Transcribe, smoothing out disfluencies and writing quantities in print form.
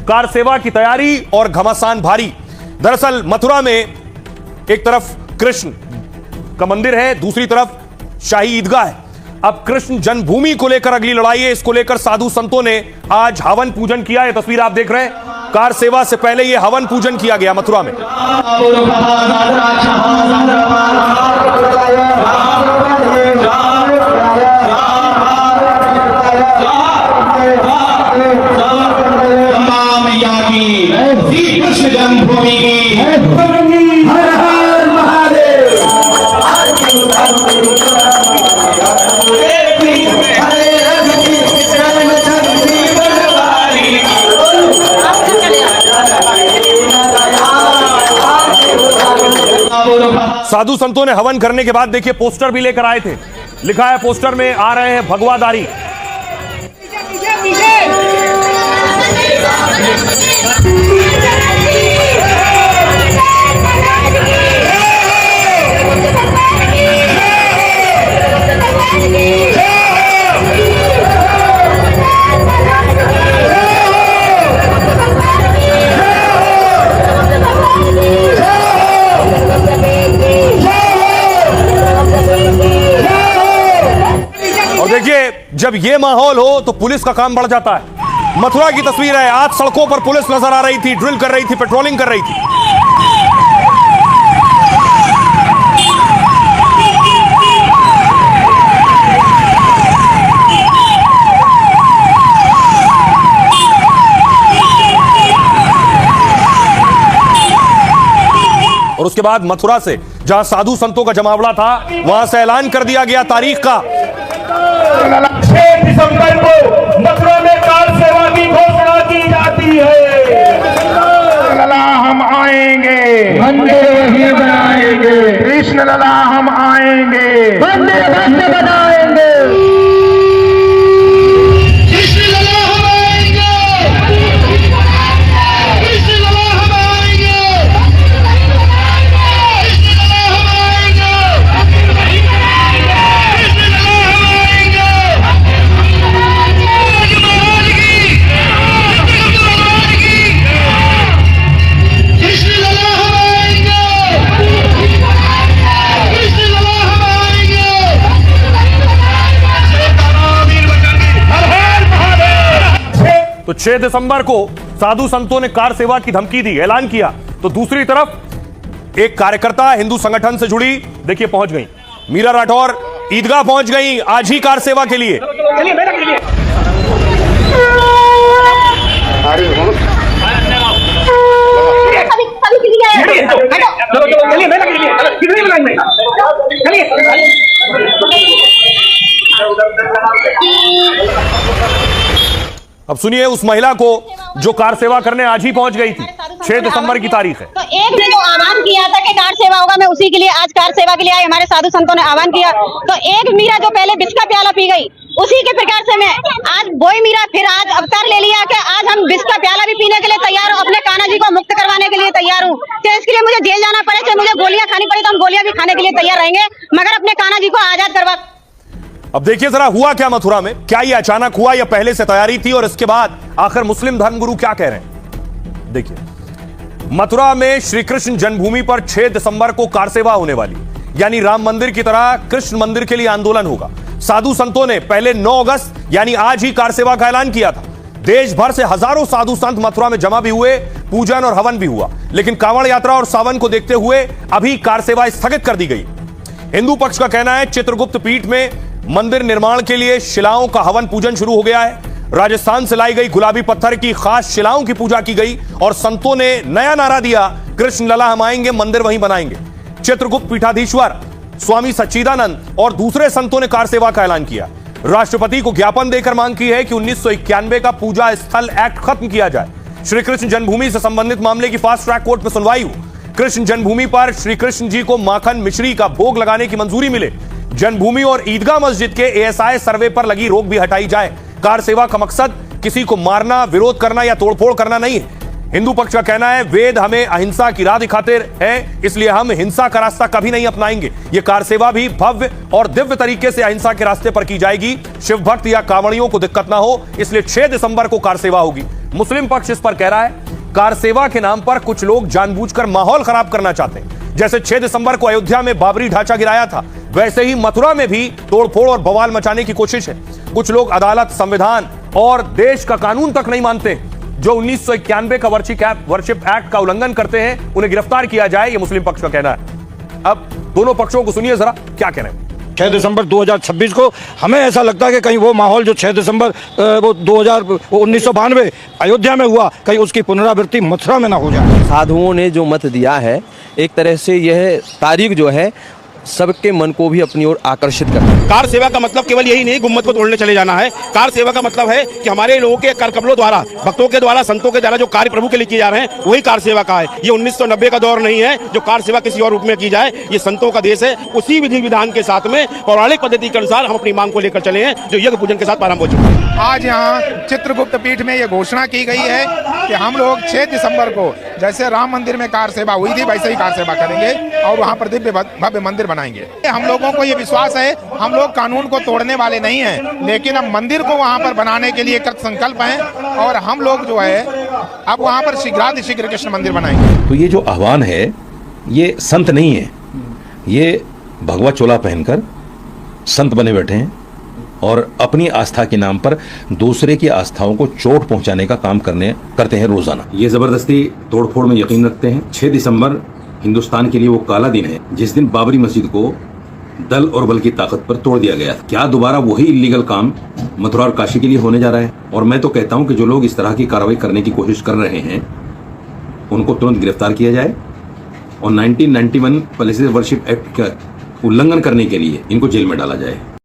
Car सेवा की तैयारी और घमासान भारी। दरअसल मथुरा में एक तरफ कृष्ण का मंदिर है, दूसरी तरफ शाही ईदगाह है। अब कृष्ण जन्मभूमि को लेकर अगली लड़ाई है। इसको लेकर साधु संतों ने आज हवन पूजन किया। ये तस्वीर आप देख रहे हैं, कार सेवा से पहले ये हवन पूजन किया गया मथुरा में। साधु संतों ने हवन करने के बाद देखिए पोस्टर भी लेकर आए थे। लिखा है पोस्टर में, आ रहे हैं भगवादारी। देखिए, जब ये माहौल हो तो पुलिस का काम बढ़ जाता है। मथुरा की तस्वीर है, आज सड़कों पर पुलिस नजर आ रही थी, ड्रिल कर रही थी, पेट्रोलिंग कर रही थी। और उसके बाद मथुरा से, जहां साधु संतों का जमावड़ा था, वहां से ऐलान कर दिया गया तारीख का। 6 दिसंबर को मथुरा में कार सेवा की घोषणा की जाती है। लला हम आएंगे, वंदे ही बनाएंगे। कृष्ण लला हम आएंगे, वंदे वंदे बनाएंगे। कृष्ण लला हम आएंगे, कृष्ण लला हम आएंगे, कृष्ण लला हम आएंगे, कृष्ण लला हम आएंगे। तो 6 दिसंबर को साधु संतों ने कार सेवा की धमकी दी, ऐलान किया। तो दूसरी तरफ एक कार्यकर्ता हिंदू संगठन से जुड़ी, देखिए पहुंच गई, मीरा राठौर ईदगाह पहुंच गई आज ही कार सेवा के लिए। अब सुनिए उस महिला को जो कार सेवा करने आज ही पहुंच गई थी। 6 दिसंबर की तारीख है। तो एक ने जो आह्वान किया था कि कार सेवा होगा, मैं उसी के लिए आज कार सेवा के लिए आई। हमारे साधु संतों ने आह्वान किया, तो एक मीरा जो पहले विष का प्याला पी गई, उसी के प्रकार से मैं आज वही मीरा फिर आज अवतार ले लिया कि आज हम विष का प्याला भी पीने के लिए तैयार हूँ, अपने कान्हा जी को मुक्त करवाने के लिए तैयार हूँ। चाहे इसके लिए मुझे जेल जाना पड़े, चाहे मुझे गोलियां खानी पड़े, तो हम गोलियां भी खाने के लिए तैयार रहेंगे, मगर अपने कान्हा जी को आजाद करवा। अब देखिए जरा हुआ क्या मथुरा में, क्या ये अचानक हुआ या पहले से तैयारी थी, और इसके बाद आखिर मुस्लिम धर्मगुरु क्या कह रहे हैं। देखिए, मथुरा में श्री कृष्ण जन्मभूमि पर 6 दिसंबर को कार सेवा होने वाली, यानी राम मंदिर की तरह कृष्ण मंदिर के लिए आंदोलन होगा। साधु संतों ने पहले 9 अगस्त यानी आज ही कार सेवा का ऐलान किया था। देश भर से हजारों साधु संत मथुरा में जमा भी हुए, पूजन और हवन भी हुआ, लेकिन कांवड़ यात्रा और सावन को देखते हुए अभी कार सेवा स्थगित कर दी गई। हिंदू पक्ष का कहना है चित्रगुप्त पीठ में मंदिर निर्माण के लिए शिलाओं का हवन पूजन शुरू हो गया है। राजस्थान से लाई गई गुलाबी पत्थर की खास शिलाओं की पूजा की गई और संतों ने नया नारा दिया, कृष्ण लला हम आएंगे, मंदिर वहीं बनाएंगे। चित्रगुप्त पीठाधीश्वर स्वामी सच्चिदानंद और दूसरे संतों ने कार सेवा का ऐलान किया। राष्ट्रपति को ज्ञापन देकर मांग की है कि 1991 का पूजा स्थल एक्ट खत्म किया जाए। श्री कृष्ण जन्मभूमि से संबंधित मामले की फास्ट ट्रैक कोर्ट में सुनवाई हो। कृष्ण जन्मभूमि पर श्री कृष्ण जी को माखन मिश्री का भोग लगाने की मंजूरी मिले। जन्मभूमि और ईदगाह मस्जिद के एएसआई सर्वे पर लगी रोक भी हटाई जाए। कार सेवा का मकसद किसी को मारना, विरोध करना या तोड़फोड़ करना नहीं है। हिंदू पक्ष का कहना है वेद हमें अहिंसा की राह दिखाते हैं, इसलिए हम हिंसा का रास्ता कभी नहीं अपनाएंगे। ये कार सेवा भी भव्य और दिव्य तरीके से अहिंसा के रास्ते पर की जाएगी। शिव भक्त या कांवड़ियों को दिक्कत ना हो, इसलिए 6 दिसंबर को कार सेवा होगी। मुस्लिम पक्ष इस पर कह रहा है कार सेवा के नाम पर कुछ लोग जानबूझकर माहौल खराब करना चाहते हैं। जैसे 6 दिसंबर को अयोध्या में बाबरी ढांचा गिराया था, वैसे ही मथुरा में भी तोड़फोड़ और बवाल मचाने की कोशिश है। कुछ लोग अदालत, संविधान और देश का कानून तक नहीं मानते। जो 1991 का वर्शिप एक्ट का उल्लंघन करते हैं उन्हें गिरफ्तार किया जाए, यह मुस्लिम पक्ष का कहना है। अब दोनों पक्षों को सुनिए जरा क्या कह रहे हैं। 6 दिसंबर 2026 को हमें ऐसा लगता है कि कहीं वो माहौल जो 6 दिसंबर 1992 अयोध्या में हुआ, कहीं उसकी पुनरावृत्ति मथुरा में ना हो जाए। साधुओं ने जो मत दिया है, एक तरह से यह तारीख जो है सबके मन को भी अपनी ओर आकर्षित करता है। कार सेवा का मतलब केवल यही नहीं गुम्मत को तोड़ने चले जाना है। कार सेवा का मतलब है कि हमारे लोगों के करकमलों द्वारा, भक्तों के द्वारा, संतों के द्वारा जो कार्य प्रभु के लिए किए जा रहे हैं वही कार सेवा का है। ये 1990 का दौर नहीं है जो कार सेवा किसी और रूप में की जाए। ये संतों का देश है। उसी विधि विधान के साथ में पौराणिक पद्धति के अनुसार हम अपनी मांग को लेकर चले हैं जो यज्ञ पूजन के साथ प्रारंभ हो चुका है। आज यहाँ चित्रगुप्त पीठ में ये घोषणा की गई है कि हम लोग 6 दिसंबर को जैसे राम मंदिर में कार सेवा हुई थी वैसे ही कार सेवा करेंगे और वहाँ पर दिव्य भव्य मंदिर बनाएंगे। हम लोगों को ये विश्वास है, हम लोग कानून को तोड़ने वाले नहीं हैं, लेकिन हम मंदिर को वहाँ पर बनाने के लिए कृत संकल्प हैं और हम लोग जो है अब वहाँ पर शीघ्रातिशीघ्र कृष्ण मंदिर बनाएंगे। तो ये जो आह्वान है ये संत नहीं है, ये भगवा चोला पहनकर संत बने बैठे हैं और अपनी आस्था के नाम पर दूसरे की आस्थाओं को चोट पहुंचाने का काम करते हैं रोजाना। ये जबरदस्ती तोड़फोड़ में यकीन रखते हैं। 6 दिसंबर हिंदुस्तान के लिए वो काला दिन है जिस दिन बाबरी मस्जिद को दल और बल की ताकत पर तोड़ दिया गया। क्या दोबारा वही इलीगल काम मथुरा और काशी के लिए होने जा रहा है? और मैं तो कहता हूं कि जो लोग इस तरह की कार्रवाई करने की कोशिश कर रहे हैं उनको तुरंत गिरफ्तार किया जाए और 1991 पैलेस वर्शिप एक्ट का उल्लंघन करने के लिए इनको जेल में डाला जाए।